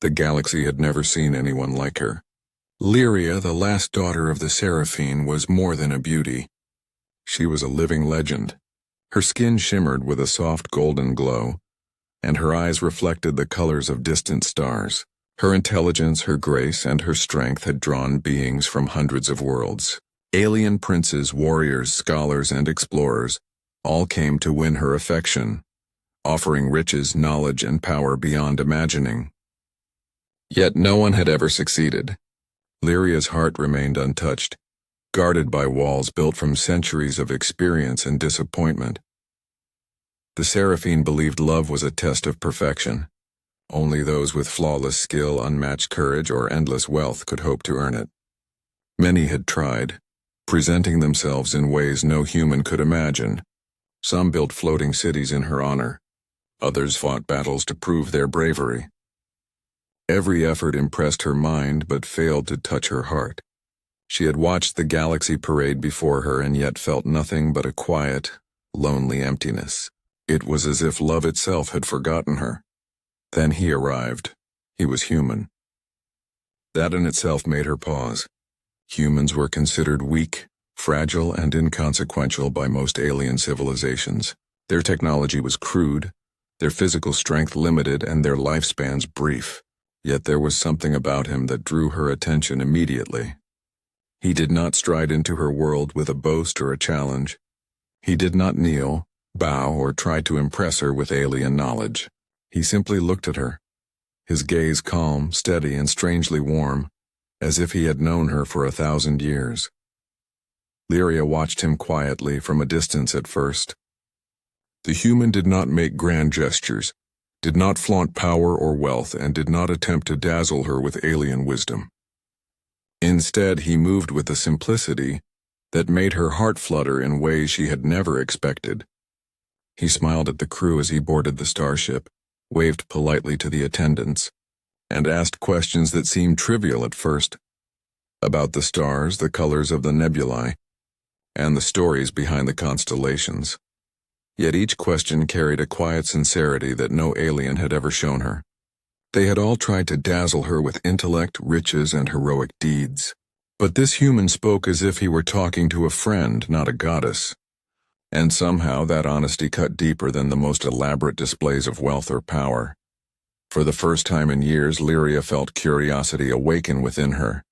The galaxy had never seen anyone like her. Lyria, the last daughter of the Seraphine, was more than a beauty. She was a living legend. Her skin shimmered with a soft golden glow, and her eyes reflected the colors of distant stars. Her intelligence, her grace, and her strength had drawn beings from hundreds of worlds. Alien princes, warriors, scholars, and explorers all came to win her affection, offering riches, knowledge, and power beyond imagining. Yet no one had ever succeeded. Lyria's heart remained untouched, guarded by walls built from centuries of experience and disappointment. The Seraphine believed love was a test of perfection. Only those with flawless skill, unmatched courage, or endless wealth could hope to earn it. Many had tried, presenting themselves in ways no human could imagine. Some built floating cities in her honor. Others fought battles to prove their bravery. Every effort impressed her mind but failed to touch her heart. She had watched the galaxy parade before her and yet felt nothing but a quiet, lonely emptiness. It was as if love itself had forgotten her. Then he arrived. He was human. That in itself made her pause. Humans were considered weak, fragile, and inconsequential by most alien civilizations. Their technology was crude, their physical strength limited, and their lifespans brief. Yet there was something about him that drew her attention immediately. He did not stride into her world with a boast or a challenge. He did not kneel, bow, or try to impress her with alien knowledge. He simply looked at her, his gaze calm, steady, and strangely warm, as if he had known her for 1,000 years. Lyria watched him quietly from a distance at first. The human did not make grand gestures, did not flaunt power or wealth, and did not attempt to dazzle her with alien wisdom. Instead, he moved with a simplicity that made her heart flutter in ways she had never expected. He smiled at the crew as he boarded the starship, waved politely to the attendants, and asked questions that seemed trivial at first, about the stars, the colors of the nebulae, and the stories behind the constellations. Yet each question carried a quiet sincerity that no alien had ever shown her. They had all tried to dazzle her with intellect, riches, and heroic deeds. But this human spoke as if he were talking to a friend, not a goddess. And somehow that honesty cut deeper than the most elaborate displays of wealth or power. For the first time in years, Lyria felt curiosity awaken within her.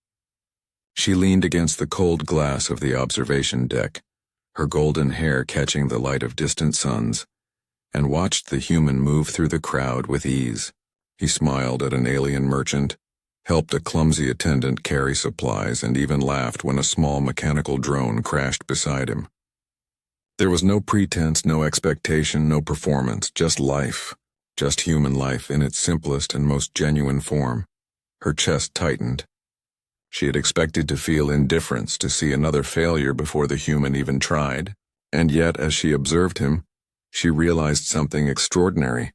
She leaned against the cold glass of the observation deck, her golden hair catching the light of distant suns, and watched the human move through the crowd with ease. He smiled at an alien merchant, helped a clumsy attendant carry supplies, and even laughed when a small mechanical drone crashed beside him. There was no pretense, no expectation, no performance, just life, just human life in its simplest and most genuine form. Her chest tightened. She had expected to feel indifference, to see another failure before the human even tried, and yet as she observed him, she realized something extraordinary.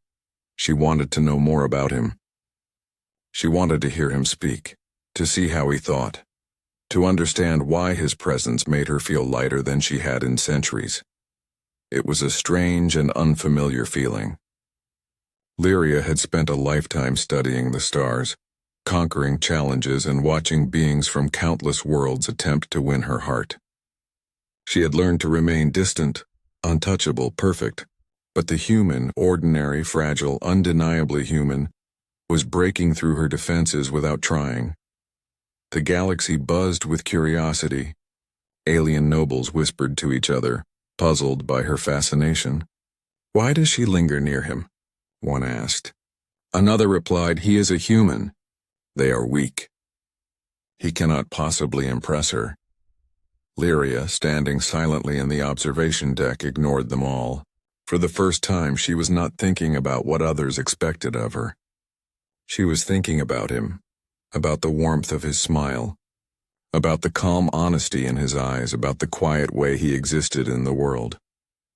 She wanted to know more about him. She wanted to hear him speak, to see how he thought, to understand why his presence made her feel lighter than she had in centuries. It was a strange and unfamiliar feeling. Lyria had spent a lifetime studying the stars, conquering challenges and watching beings from countless worlds attempt to win her heart. She had learned to remain distant, untouchable, perfect, but the human, ordinary, fragile, undeniably human, was breaking through her defenses without trying. The galaxy buzzed with curiosity. Alien nobles whispered to each other, puzzled by her fascination. "Why does she linger near him?" one asked. Another replied, "He is a human. They are weak. He cannot possibly impress her." Lyria, standing silently in the observation deck, ignored them all. For the first time, she was not thinking about what others expected of her. She was thinking about him, about the warmth of his smile, about the calm honesty in his eyes, about the quiet way he existed in the world.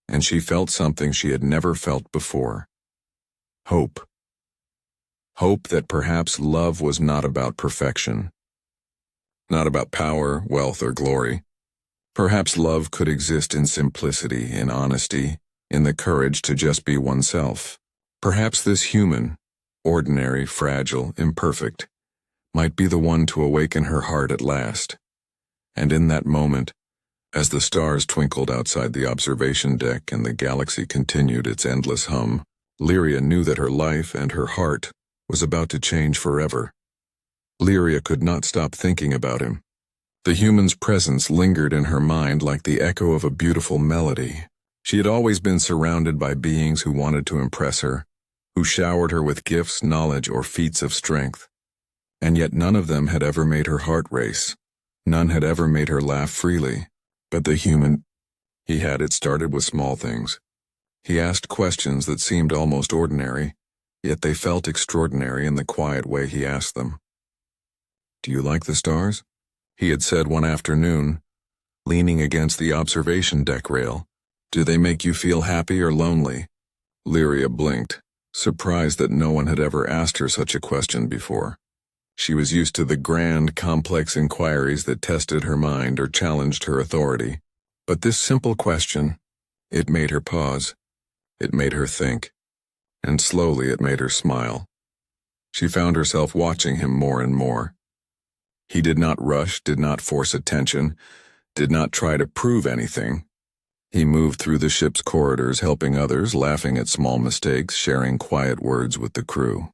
And she felt something she had never felt before. Hope. Hope that perhaps love was not about perfection, not about power, wealth, or glory. Perhaps love could exist in simplicity, in honesty, in the courage to just be oneself. Perhaps this human, ordinary, fragile, imperfect, might be the one to awaken her heart at last. And in that moment, as the stars twinkled outside the observation deck and the galaxy continued its endless hum, Lyria knew that her life and her heart was about to change forever. Lyria could not stop thinking about him. The human's presence lingered in her mind like the echo of a beautiful melody. She had always been surrounded by beings who wanted to impress her, who showered her with gifts, knowledge, or feats of strength. And yet none of them had ever made her heart race. None had ever made her laugh freely. But the human he had, it started with small things. He asked questions that seemed almost ordinary, yet they felt extraordinary in the quiet way he asked them. "Do you like the stars?" he had said one afternoon, leaning against the observation deck rail. "Do they make you feel happy or lonely?" Lyria blinked, surprised that no one had ever asked her such a question before. She was used to the grand, complex inquiries that tested her mind or challenged her authority. But this simple question, it made her pause. It made her think. And slowly it made her smile. She found herself watching him more and more. He did not rush, did not force attention, did not try to prove anything. He moved through the ship's corridors, helping others, laughing at small mistakes, sharing quiet words with the crew.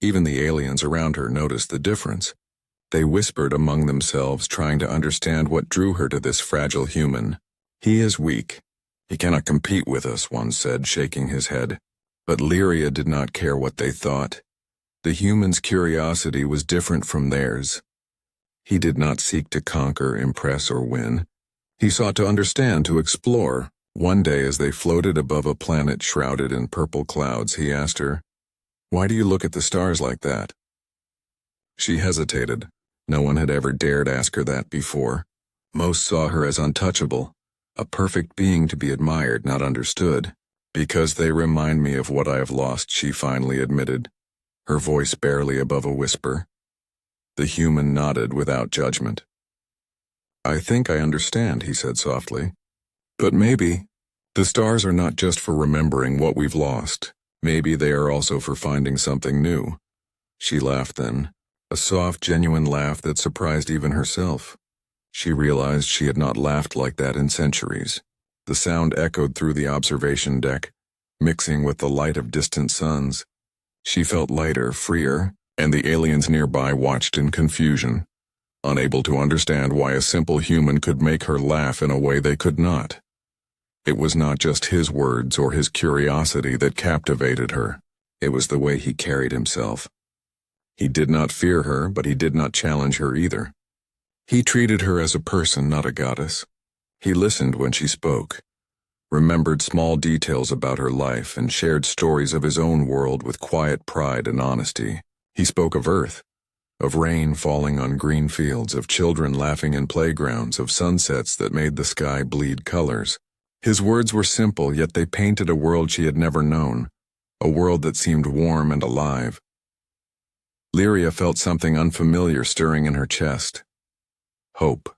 Even the aliens around her noticed the difference. They whispered among themselves, trying to understand what drew her to this fragile human. "He is weak. He cannot compete with us," one said, shaking his head. But Lyria did not care what they thought. The human's curiosity was different from theirs. He did not seek to conquer, impress, or win. He sought to understand, to explore. One day, as they floated above a planet shrouded in purple clouds, he asked her, "Why do you look at the stars like that?" She hesitated. No one had ever dared ask her that before. Most saw her as untouchable, a perfect being to be admired, not understood. "Because they remind me of what I have lost," she finally admitted, her voice barely above a whisper. The human nodded without judgment. "I think I understand," he said softly. "But maybe the stars are not just for remembering what we've lost. Maybe they are also for finding something new." She laughed then, a soft, genuine laugh that surprised even herself. She realized she had not laughed like that in centuries. The sound echoed through the observation deck, mixing with the light of distant suns. She felt lighter, freer, and the aliens nearby watched in confusion, unable to understand why a simple human could make her laugh in a way they could not. It was not just his words or his curiosity that captivated her. It was the way he carried himself. He did not fear her, but he did not challenge her either. He treated her as a person, not a goddess. He listened when she spoke, remembered small details about her life, and shared stories of his own world with quiet pride and honesty. He spoke of Earth, of rain falling on green fields, of children laughing in playgrounds, of sunsets that made the sky bleed colors. His words were simple, yet they painted a world she had never known, a world that seemed warm and alive. Lyria felt something unfamiliar stirring in her chest. Hope.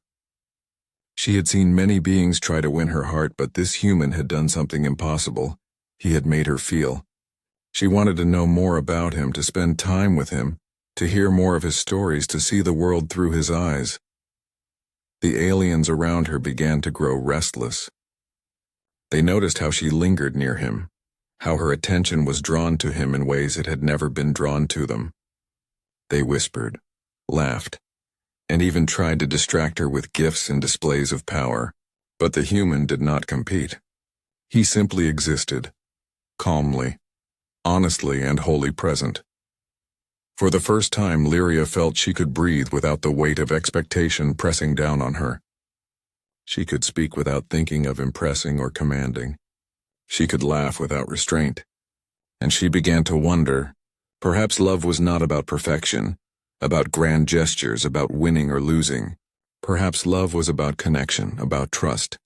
She had seen many beings try to win her heart, but this human had done something impossible. He had made her feel. She wanted to know more about him, to spend time with him, to hear more of his stories, to see the world through his eyes. The aliens around her began to grow restless. They noticed how she lingered near him, how her attention was drawn to him in ways it had never been drawn to them. They whispered, laughed, and even tried to distract her with gifts and displays of power. But the human did not compete. He simply existed, calmly, honestly, and wholly present. For the first time, Lyria felt she could breathe without the weight of expectation pressing down on her. She could speak without thinking of impressing or commanding. She could laugh without restraint. And she began to wonder, perhaps love was not about perfection, about grand gestures, about winning or losing. Perhaps love was about connection, about trust,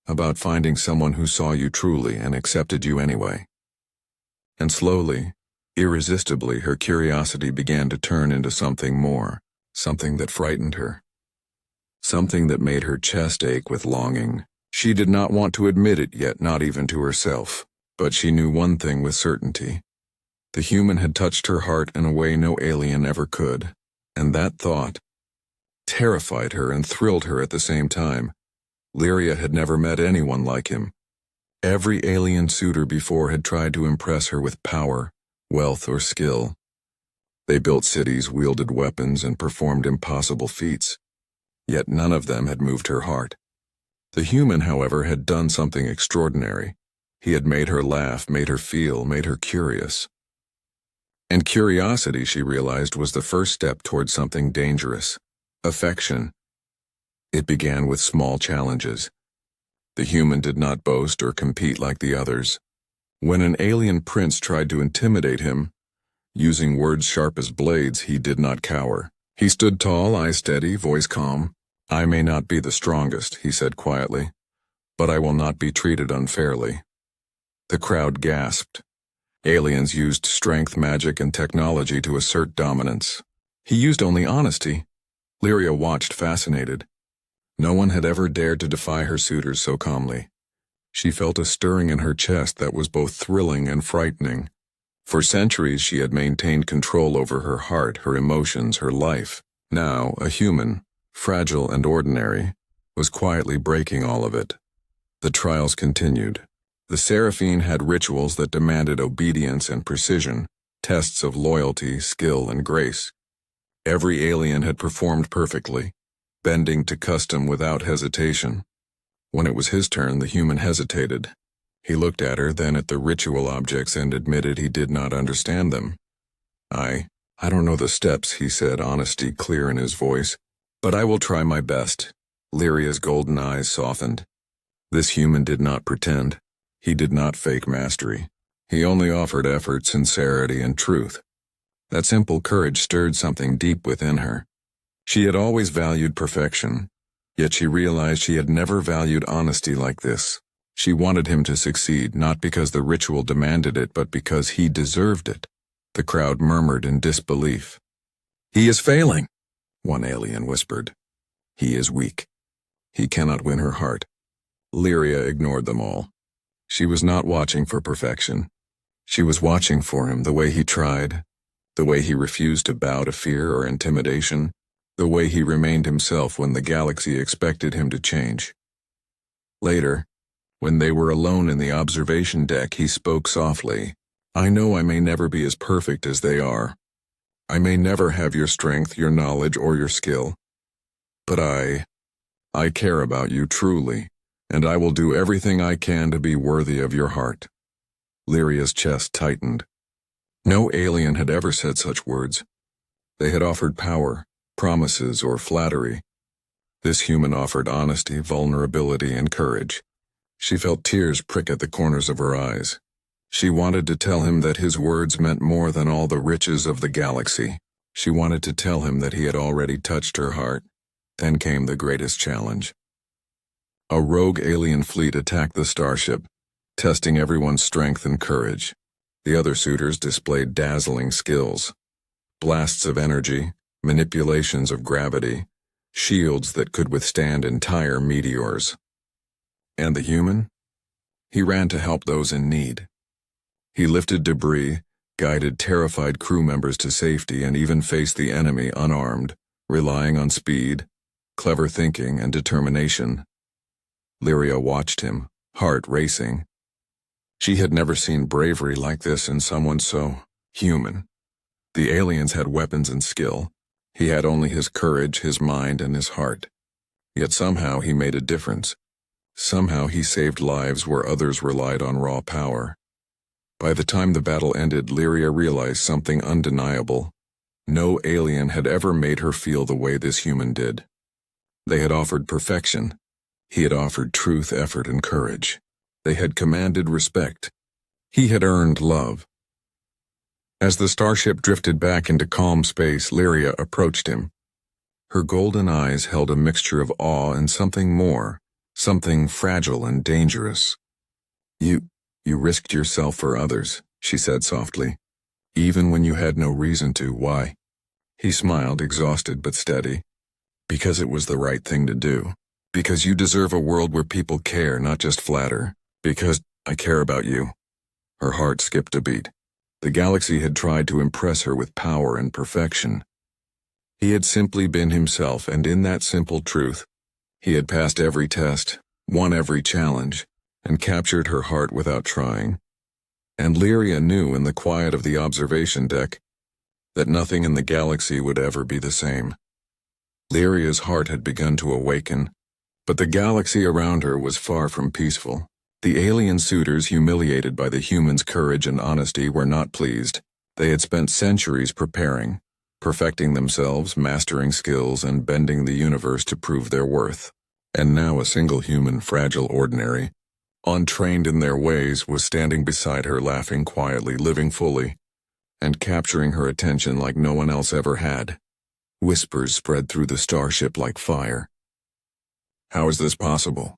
about finding someone who saw you truly and accepted you anyway. And slowly, irresistibly, her curiosity began to turn into something more, something that frightened her, something that made her chest ache with longing. She did not want to admit it yet, not even to herself, but she knew one thing with certainty. The human had touched her heart in a way no alien ever could, and that thought terrified her and thrilled her at the same time. Lyria had never met anyone like him. Every alien suitor before had tried to impress her with power, wealth, or skill. They built cities, wielded weapons, and performed impossible feats. Yet none of them had moved her heart. The human, however, had done something extraordinary. He had made her laugh, made her feel, made her curious. And curiosity, she realized, was the first step towards something dangerous. Affection. It began with small challenges. The human did not boast or compete like the others. When an alien prince tried to intimidate him, using words sharp as blades, he did not cower. He stood tall, eyes steady, voice calm. "I may not be the strongest," he said quietly, "but I will not be treated unfairly." The crowd gasped. Aliens used strength, magic, and technology to assert dominance. He used only honesty. Lyria watched, fascinated. No one had ever dared to defy her suitors so calmly. She felt a stirring in her chest that was both thrilling and frightening. For centuries she had maintained control over her heart, her emotions, her life. Now, a human, fragile and ordinary, was quietly breaking all of it. The trials continued. The Seraphine had rituals that demanded obedience and precision, tests of loyalty, skill, and grace. Every alien had performed perfectly, bending to custom without hesitation. When it was his turn, the human hesitated. He looked at her, then at the ritual objects, and admitted he did not understand them. I don't know the steps," he said, honesty clear in his voice, "but I will try my best." Lyria's golden eyes softened. This human did not pretend. He did not fake mastery. He only offered effort, sincerity, and truth. That simple courage stirred something deep within her. She had always valued perfection, yet she realized she had never valued honesty like this. She wanted him to succeed, not because the ritual demanded it, but because he deserved it. The crowd murmured in disbelief. "He is failing," one alien whispered. "He is weak. He cannot win her heart." Lyria ignored them all. She was not watching for perfection. She was watching for him, the way he tried, the way he refused to bow to fear or intimidation, the way he remained himself when the galaxy expected him to change. Later, when they were alone in the observation deck, he spoke softly. "I know I may never be as perfect as they are. I may never have your strength, your knowledge, or your skill. But I care about you truly, and I will do everything I can to be worthy of your heart." Lyria's chest tightened. No alien had ever said such words. They had offered power, promises, or flattery. This human offered honesty, vulnerability, and courage. She felt tears prick at the corners of her eyes. She wanted to tell him that his words meant more than all the riches of the galaxy. She wanted to tell him that he had already touched her heart. Then came the greatest challenge. A rogue alien fleet attacked the starship, testing everyone's strength and courage. The other suitors displayed dazzling skills. Blasts of energy, manipulations of gravity, shields that could withstand entire meteors. And the human? He ran to help those in need. He lifted debris, guided terrified crew members to safety, and even faced the enemy unarmed, relying on speed, clever thinking, and determination. Lyria watched him, heart racing. She had never seen bravery like this in someone so human. The aliens had weapons and skill. He had only his courage, his mind, and his heart. Yet somehow he made a difference. Somehow he saved lives where others relied on raw power. By the time the battle ended, Lyria realized something undeniable. No alien had ever made her feel the way this human did. They had offered perfection. He had offered truth, effort, and courage. They had commanded respect. He had earned love. As the starship drifted back into calm space, Lyria approached him. Her golden eyes held a mixture of awe and something more, something fragile and dangerous. You risked yourself for others," she said softly. "Even when you had no reason to. Why?" He smiled, exhausted but steady. "Because it was the right thing to do. Because you deserve a world where people care, not just flatter. Because I care about you." Her heart skipped a beat. The galaxy had tried to impress her with power and perfection. He had simply been himself, and in that simple truth, he had passed every test, won every challenge, and captured her heart without trying. And Lyria knew in the quiet of the observation deck that nothing in the galaxy would ever be the same. Lyria's heart had begun to awaken, but the galaxy around her was far from peaceful. The alien suitors, humiliated by the humans' courage and honesty, were not pleased. They had spent centuries preparing, perfecting themselves, mastering skills, and bending the universe to prove their worth. And now a single human, fragile, ordinary, untrained in their ways, was standing beside her, laughing quietly, living fully, and capturing her attention like no one else ever had. Whispers spread through the starship like fire. "How is this possible?"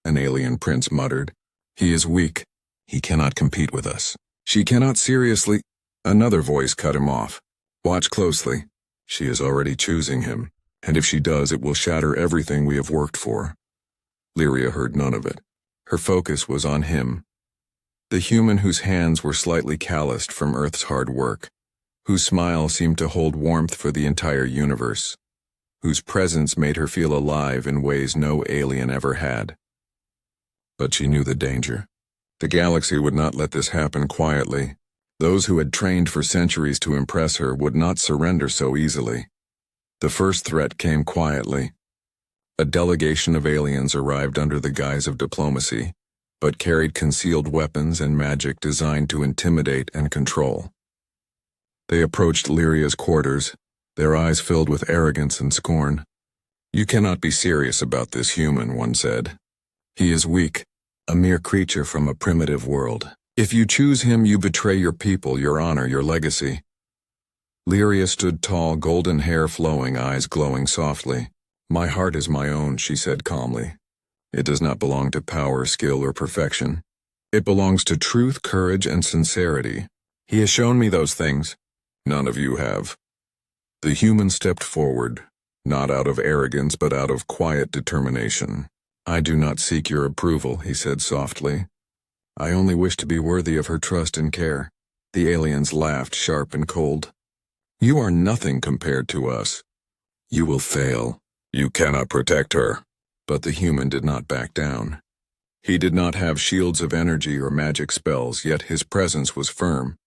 an alien prince muttered. "He is weak. He cannot compete with us. She cannot seriously—" Another voice cut him off. "Watch closely. She is already choosing him, and if she does, it will shatter everything we have worked for." Lyria heard none of it. Her focus was on him, the human whose hands were slightly calloused from Earth's hard work, whose smile seemed to hold warmth for the entire universe, whose presence made her feel alive in ways no alien ever had. But she knew the danger. The galaxy would not let this happen quietly. Those who had trained for centuries to impress her would not surrender so easily. The first threat came quietly. A delegation of aliens arrived under the guise of diplomacy, but carried concealed weapons and magic designed to intimidate and control. They approached Lyria's quarters, their eyes filled with arrogance and scorn. "You cannot be serious about this human," one said. "He is weak, a mere creature from a primitive world. If you choose him, you betray your people, your honor, your legacy." Lyria stood tall, golden hair flowing, eyes glowing softly. "My heart is my own," she said calmly. "It does not belong to power, skill, or perfection. It belongs to truth, courage, and sincerity. He has shown me those things. None of you have." The human stepped forward, not out of arrogance but out of quiet determination. "I do not seek your approval," he said softly. "I only wish to be worthy of her trust and care." The aliens laughed, sharp and cold. "You are nothing compared to us. You will fail. You cannot protect her." But the human did not back down. He did not have shields of energy or magic spells, yet his presence was firm.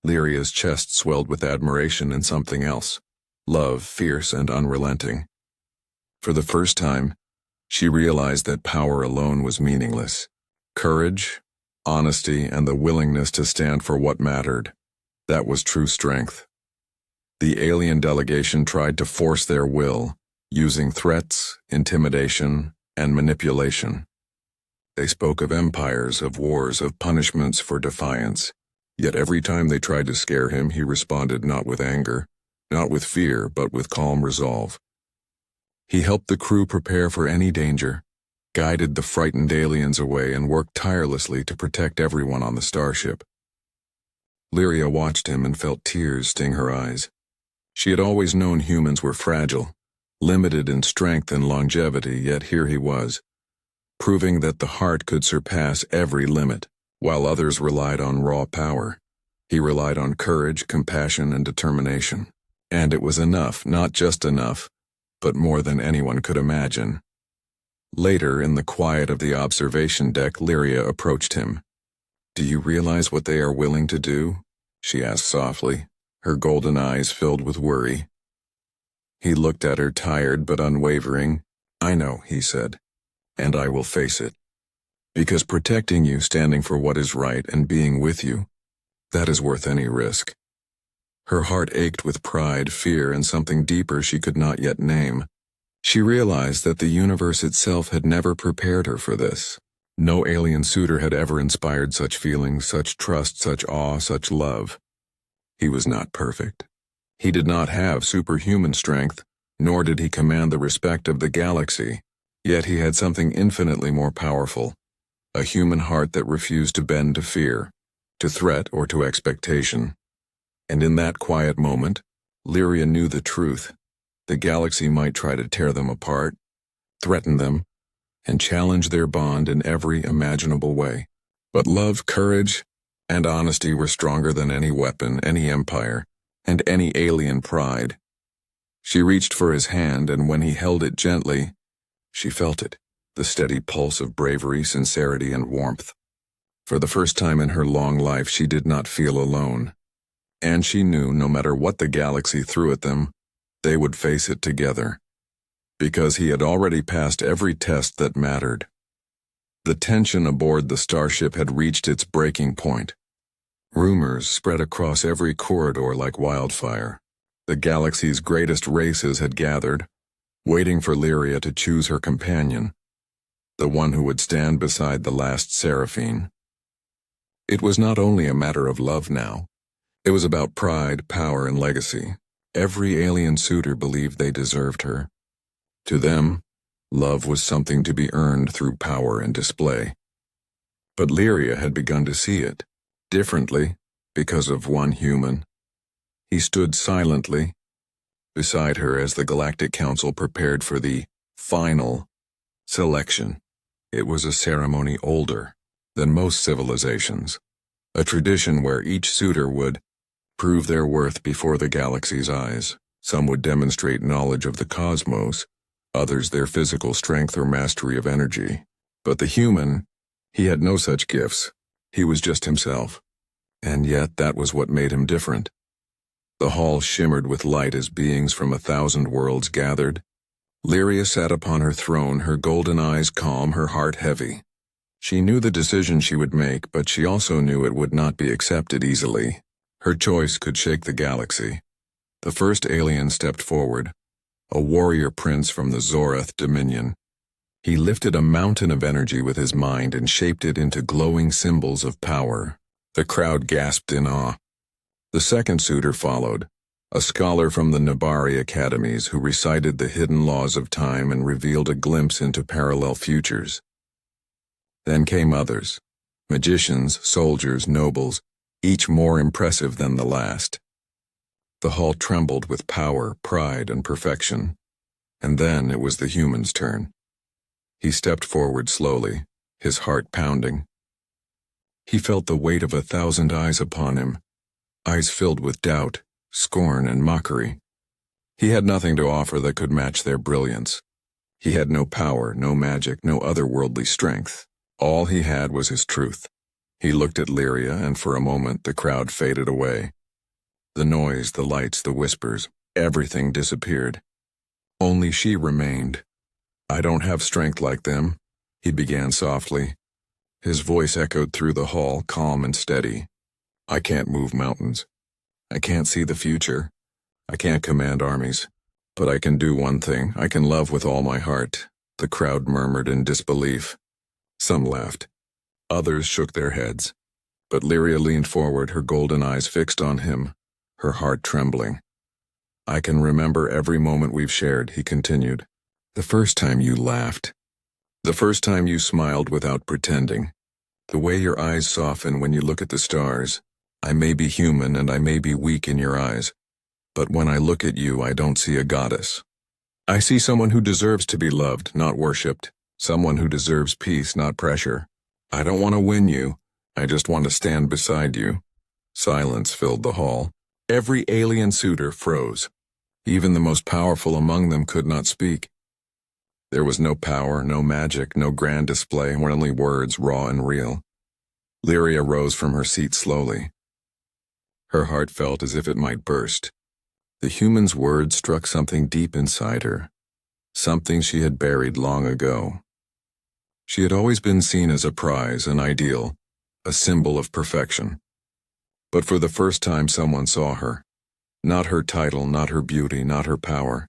Lyria's chest swelled with admiration and something else. Love, fierce and unrelenting. For the first time, she realized that power alone was meaningless. Courage, honesty, and the willingness to stand for what mattered, that was true strength. The alien delegation tried to force their will, using threats, intimidation, and manipulation. They spoke of empires, of wars, of punishments for defiance. Yet every time they tried to scare him, he responded not with anger, not with fear, but with calm resolve. He helped the crew prepare for any danger, guided the frightened aliens away, and worked tirelessly to protect everyone on the starship. Lyria watched him and felt tears sting her eyes. She had always known humans were fragile, limited in strength and longevity, yet here he was, proving that the heart could surpass every limit. While others relied on raw power, he relied on courage, compassion, and determination. And it was enough, not just enough, but more than anyone could imagine. Later, in the quiet of the observation deck, Lyria approached him. "Do you realize what they are willing to do?" she asked softly, her golden eyes filled with worry. He looked at her, tired but unwavering. "I know," he said, "and I will face it. Because protecting you, standing for what is right, and being with you, that is worth any risk." Her heart ached with pride, fear, and something deeper she could not yet name. She realized that the universe itself had never prepared her for this. No alien suitor had ever inspired such feelings, such trust, such awe, such love. He was not perfect. He did not have superhuman strength, nor did he command the respect of the galaxy. Yet he had something infinitely more powerful, a human heart that refused to bend to fear, to threat, or to expectation. And in that quiet moment, Lyria knew the truth. The galaxy might try to tear them apart, threaten them, and challenge their bond in every imaginable way. But love, courage, and honesty were stronger than any weapon, any empire, and any alien pride. She reached for his hand, and when he held it gently, she felt it, the steady pulse of bravery, sincerity, and warmth. For the first time in her long life, she did not feel alone. And she knew no matter what the galaxy threw at them, they would face it together. Because he had already passed every test that mattered. The tension aboard the starship had reached its breaking point. Rumors spread across every corridor like wildfire. The galaxy's greatest races had gathered, waiting for Lyria to choose her companion, the one who would stand beside the last Seraphine. It was not only a matter of love now. It was about pride, power, and legacy. Every alien suitor believed they deserved her. To them, love was something to be earned through power and display. But Lyria had begun to see it, differently, because of one human. He stood silently beside her as the Galactic Council prepared for the final selection. It was a ceremony older than most civilizations, a tradition where each suitor would prove their worth before the galaxy's eyes. Some would demonstrate knowledge of the cosmos, others their physical strength or mastery of energy. But the human, he had no such gifts. He was just himself. And yet that was what made him different. The hall shimmered with light as beings from 1,000 worlds gathered. Lyria sat upon her throne, her golden eyes calm, her heart heavy. She knew the decision she would make, but she also knew it would not be accepted easily. Her choice could shake the galaxy. The first alien stepped forward, a warrior prince from the Zoreth Dominion. He lifted a mountain of energy with his mind and shaped it into glowing symbols of power. The crowd gasped in awe. The second suitor followed, a scholar from the Nabari academies who recited the hidden laws of time and revealed a glimpse into parallel futures. Then came others, magicians, soldiers, nobles, each more impressive than the last. The hall trembled with power, pride, and perfection. And then it was the human's turn. He stepped forward slowly, his heart pounding. He felt the weight of 1,000 eyes upon him, eyes filled with doubt, scorn, and mockery. He had nothing to offer that could match their brilliance. He had no power, no magic, no otherworldly strength. All he had was his truth. He looked at Lyria, and for a moment the crowd faded away. The noise, the lights, the whispers, everything disappeared. Only she remained. "I don't have strength like them," he began softly. His voice echoed through the hall, calm and steady. "I can't move mountains. I can't see the future. I can't command armies. But I can do one thing. I can love with all my heart." The crowd murmured in disbelief. Some laughed. Others shook their heads. But Lyria leaned forward, her golden eyes fixed on him, her heart trembling. "I can remember every moment we've shared," he continued. "The first time you laughed. The first time you smiled without pretending. The way your eyes soften when you look at the stars. I may be human and I may be weak in your eyes, but when I look at you, I don't see a goddess. I see someone who deserves to be loved, not worshipped. Someone who deserves peace, not pressure. I don't want to win you. I just want to stand beside you." Silence filled the hall. Every alien suitor froze. Even the most powerful among them could not speak. There was no power, no magic, no grand display, only words, raw and real. Lyria rose from her seat slowly. Her heart felt as if it might burst. The human's words struck something deep inside her, something she had buried long ago. She had always been seen as a prize, an ideal, a symbol of perfection. But for the first time someone saw her. Not her title, not her beauty, not her power,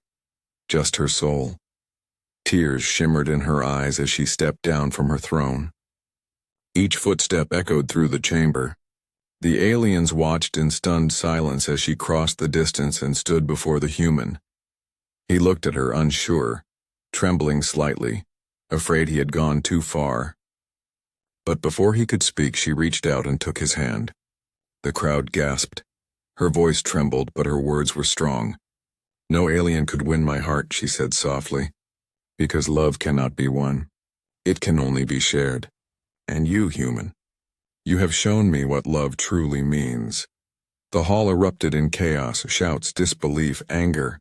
just her soul. Tears shimmered in her eyes as she stepped down from her throne. Each footstep echoed through the chamber. The aliens watched in stunned silence as she crossed the distance and stood before the human. He looked at her, unsure, trembling slightly, afraid he had gone too far. But before he could speak, she reached out and took his hand. The crowd gasped. Her voice trembled, but her words were strong. "No alien could win my heart," she said softly, "because love cannot be won. It can only be shared. And you, human, You have shown me what love truly means. The hall erupted in chaos, shouts, disbelief, anger.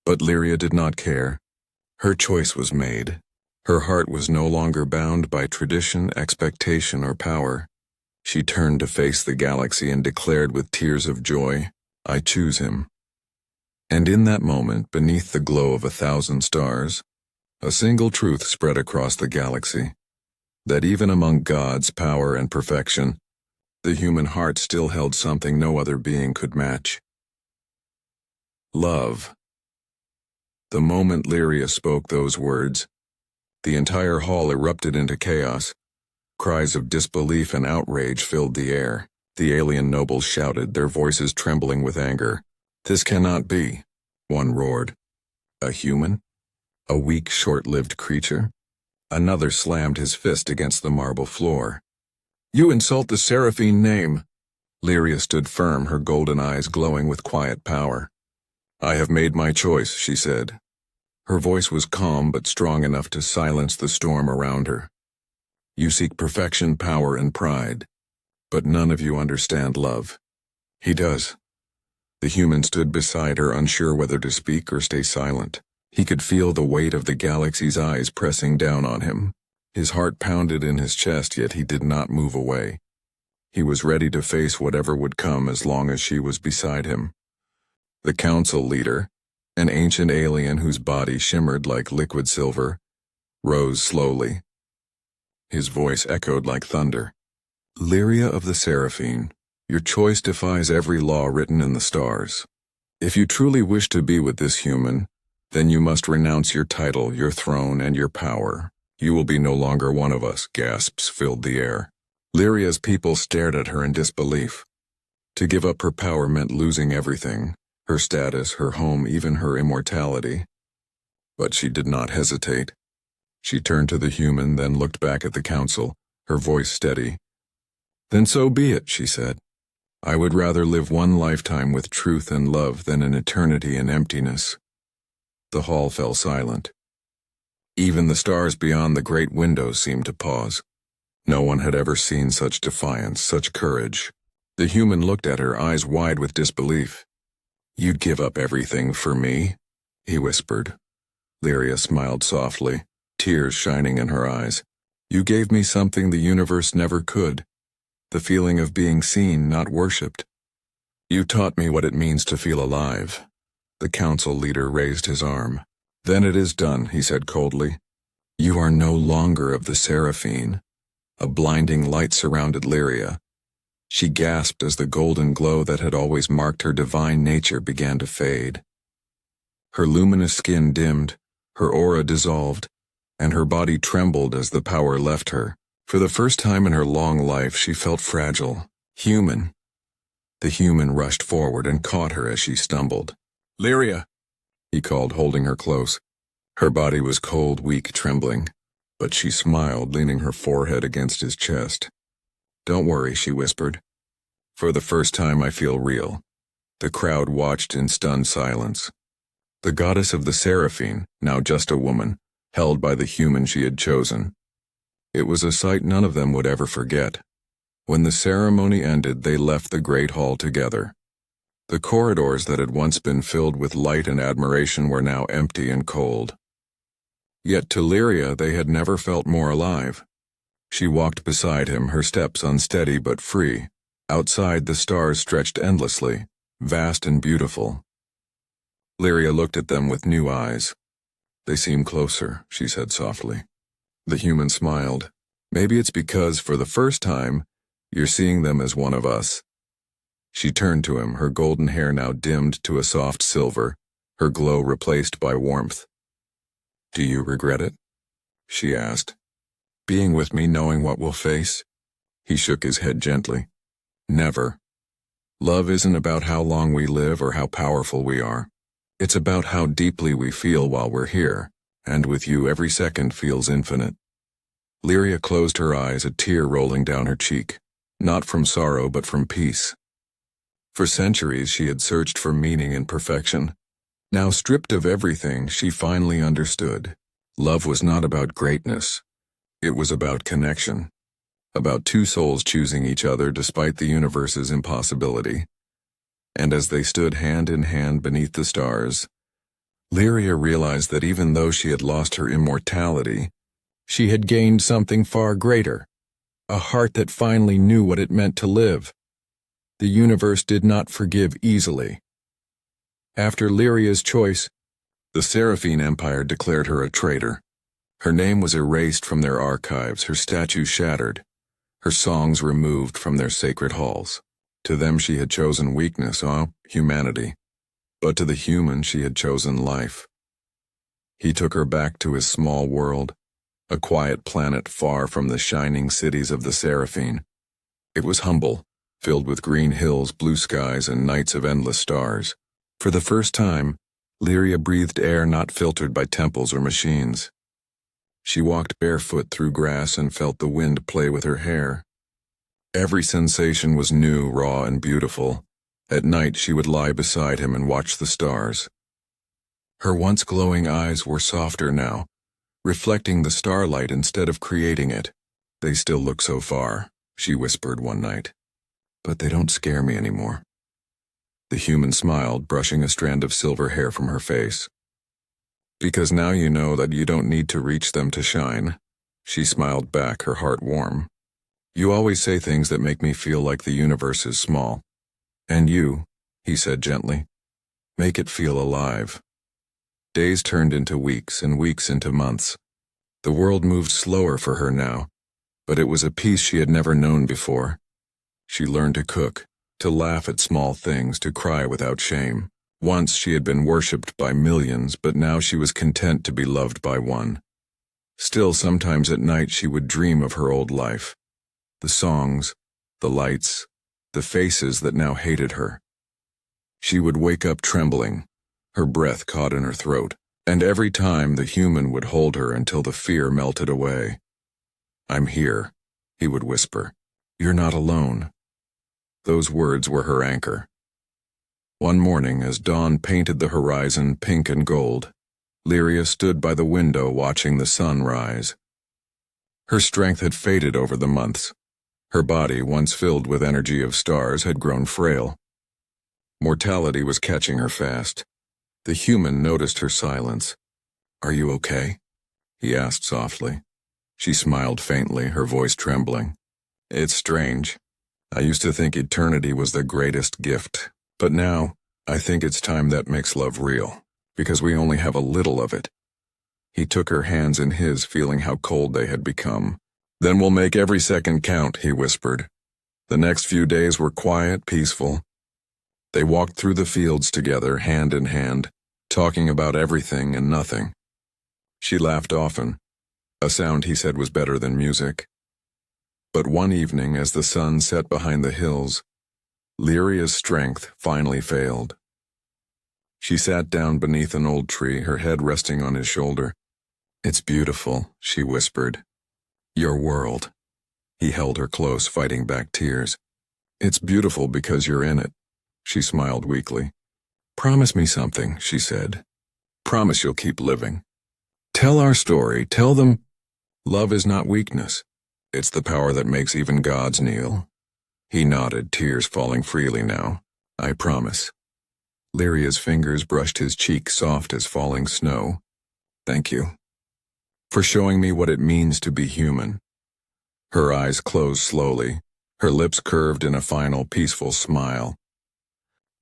But Lyria did not care. Her choice was made. Her heart was no longer bound by tradition, expectation, or power. She turned to face the galaxy and declared with tears of joy, "I choose him." And in that moment, beneath the glow of 1,000 stars, a single truth spread across the galaxy, that even among God's power and perfection, the human heart still held something no other being could match. Love. The moment Lyria spoke those words, the entire hall erupted into chaos. Cries of disbelief and outrage filled the air. The alien nobles shouted, their voices trembling with anger. "This cannot be," one roared. "A human? A weak, short-lived creature?" Another slammed his fist against the marble floor. "You insult the Seraphine name." Lyria stood firm, her golden eyes glowing with quiet power. "I have made my choice," she said. Her voice was calm but strong enough to silence the storm around her. "You seek perfection, power, and pride, but none of you understand love." "He does." The human stood beside her, unsure whether to speak or stay silent. He could feel the weight of the galaxy's eyes pressing down on him. His heart pounded in his chest, yet he did not move away. He was ready to face whatever would come as long as she was beside him. The council leader, an ancient alien whose body shimmered like liquid silver, rose slowly. His voice echoed like thunder. "Lyria of the Seraphine, your choice defies every law written in the stars. If you truly wish to be with this human, then you must renounce your title, your throne, and your power. You will be no longer one of us." Gasps filled the air. Lyria's people stared at her in disbelief. To give up her power meant losing everything, her status, her home, even her immortality. But she did not hesitate. She turned to the human, then looked back at the council, her voice steady. "Then so be it," she said. "I would rather live one lifetime with truth and love than an eternity in emptiness." The hall fell silent. Even the stars beyond the great windows seemed to pause. No one had ever seen such defiance, such courage. The human looked at her, eyes wide with disbelief. "You'd give up everything for me?" he whispered. Lyria smiled softly, tears shining in her eyes. "You gave me something the universe never could, the feeling of being seen, not worshipped. You taught me what it means to feel alive." The council leader raised his arm. "Then it is done," he said coldly. "You are no longer of the Seraphine." A blinding light surrounded Lyria. She gasped as the golden glow that had always marked her divine nature began to fade. Her luminous skin dimmed, her aura dissolved, and her body trembled as the power left her. For the first time in her long life, she felt fragile, human. The human rushed forward and caught her as she stumbled. "Lyria!" he called, holding her close. Her body was cold, weak, trembling, but she smiled, leaning her forehead against his chest. "Don't worry," she whispered. "For the first time I feel real." The crowd watched in stunned silence. The goddess of the Seraphine, now just a woman, held by the human she had chosen. It was a sight none of them would ever forget. When the ceremony ended, they left the great hall together. The corridors that had once been filled with light and admiration were now empty and cold. Yet to Lyria they had never felt more alive. She walked beside him, her steps unsteady but free. Outside, the stars stretched endlessly, vast and beautiful. Lyria looked at them with new eyes. "They seem closer," she said softly. The human smiled. "Maybe it's because, for the first time, you're seeing them as one of us." She turned to him, her golden hair now dimmed to a soft silver, her glow replaced by warmth. "Do you regret it?" she asked. "Being with me, knowing what we'll face?" He shook his head gently. "Never. Love isn't about how long we live or how powerful we are. It's about how deeply we feel while we're here, and with you every second feels infinite." Lyria closed her eyes, a tear rolling down her cheek, not from sorrow but from peace. For centuries she had searched for meaning and perfection. Now stripped of everything, she finally understood. Love was not about greatness. It was about connection. about two souls choosing each other despite the universe's impossibility. And as they stood hand in hand beneath the stars, Lyria realized that even though she had lost her immortality, she had gained something far greater, a heart that finally knew what it meant to live. The universe did not forgive easily. After Lyria's choice, the Seraphine Empire declared her a traitor. Her name was erased from their archives, her statue shattered, her songs removed from their sacred halls. To them she had chosen weakness, humanity. But to the human she had chosen life. He took her back to his small world, a quiet planet far from the shining cities of the Seraphine. It was humble, filled with green hills, blue skies, and nights of endless stars. For the first time, Lyria breathed air not filtered by temples or machines. She walked barefoot through grass and felt the wind play with her hair. Every sensation was new, raw, and beautiful. At night she would lie beside him and watch the stars. Her once glowing eyes were softer now, reflecting the starlight instead of creating it. "They still look so far," she whispered one night. "But they don't scare me anymore." The human smiled, brushing a strand of silver hair from her face. "Because now you know that you don't need to reach them to shine." She smiled back, her heart warm. "You always say things that make me feel like the universe is small. And you," he said gently, "make it feel alive." Days turned into weeks and weeks into months. The world moved slower for her now, but it was a peace she had never known before. She learned to cook, to laugh at small things, to cry without shame. Once she had been worshipped by millions, but now she was content to be loved by one. Still, sometimes at night she would dream of her old life. The songs, the lights, the faces that now hated her. She would wake up trembling, her breath caught in her throat, and every time the human would hold her until the fear melted away. "I'm here," he would whisper. "You're not alone." Those words were her anchor. One morning, as dawn painted the horizon pink and gold, Lyria stood by the window watching the sun rise. Her strength had faded over the months. Her body, once filled with energy of stars, had grown frail. Mortality was catching her fast. The human noticed her silence. "Are you okay?" he asked softly. She smiled faintly, her voice trembling. "It's strange. I used to think eternity was the greatest gift, but now I think it's time that makes love real, because we only have a little of it." He took her hands in his, feeling how cold they had become. "Then we'll make every second count," he whispered. The next few days were quiet, peaceful. They walked through the fields together, hand in hand, talking about everything and nothing. She laughed often, a sound he said was better than music. But one evening, as the sun set behind the hills, Lyria's strength finally failed. She sat down beneath an old tree, her head resting on his shoulder. "It's beautiful," she whispered. "Your world." He held her close, fighting back tears. "It's beautiful because you're in it." She smiled weakly. "Promise me something," she said. "Promise you'll keep living. Tell our story, tell them love is not weakness. It's the power that makes even gods kneel." He nodded, tears falling freely now. "I promise." Lyria's fingers brushed his cheek, soft as falling snow. "Thank you for showing me what it means to be human." Her eyes closed slowly, her lips curved in a final peaceful smile.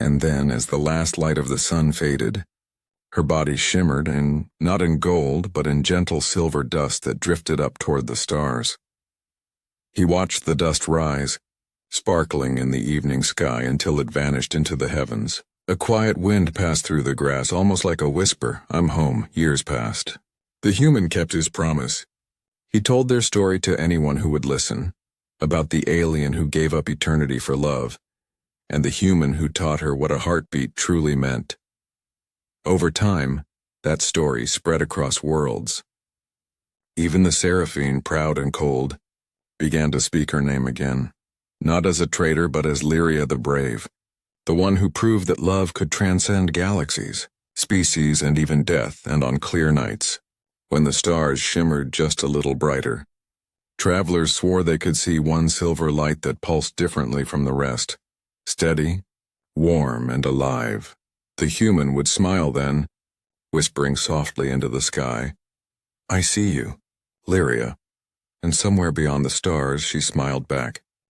And then, as the last light of the sun faded, her body shimmered, and not in gold, but in gentle silver dust that drifted up toward the stars. He watched the dust rise, sparkling in the evening sky until it vanished into the heavens. A quiet wind passed through the grass, almost like a whisper. "I'm home." Years passed. The human kept his promise. He told their story to anyone who would listen, about the alien who gave up eternity for love, and the human who taught her what a heartbeat truly meant. Over time, that story spread across worlds. Even the Seraphine, proud and cold, began to speak her name again, not as a traitor but as Lyria the Brave, the one who proved that love could transcend galaxies, species, and even death. And on clear nights, when the stars shimmered just a little brighter, Travelers swore they could see one silver light that pulsed differently from the rest. Steady, warm, and alive. The human would smile then, whispering softly into the sky, "I see you, Lyria." And somewhere beyond the stars she smiled back,